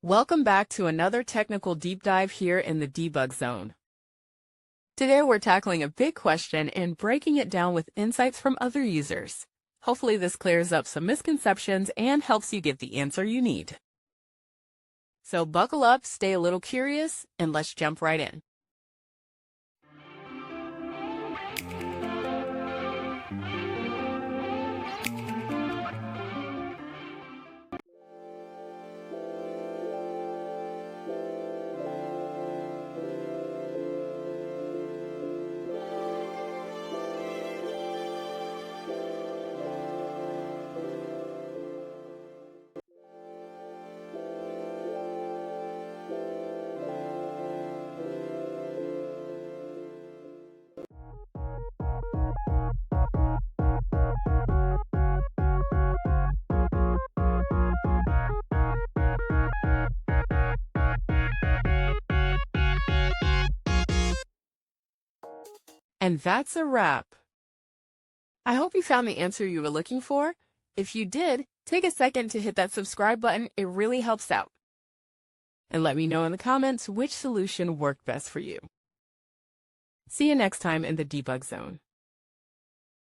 Welcome back to another technical deep dive here in the Debug Zone. Today we're tackling a big question and breaking it down with insights from other users. Hopefully this clears up some misconceptions and helps you get the answer you need. So buckle up, stay a little curious, and let's jump right in. And that's a wrap. I hope you found the answer you were looking for. If you did, take a second to hit that subscribe button. It really helps out. And let me know in the comments which solution worked best for you. See you next time in the Debug Zone.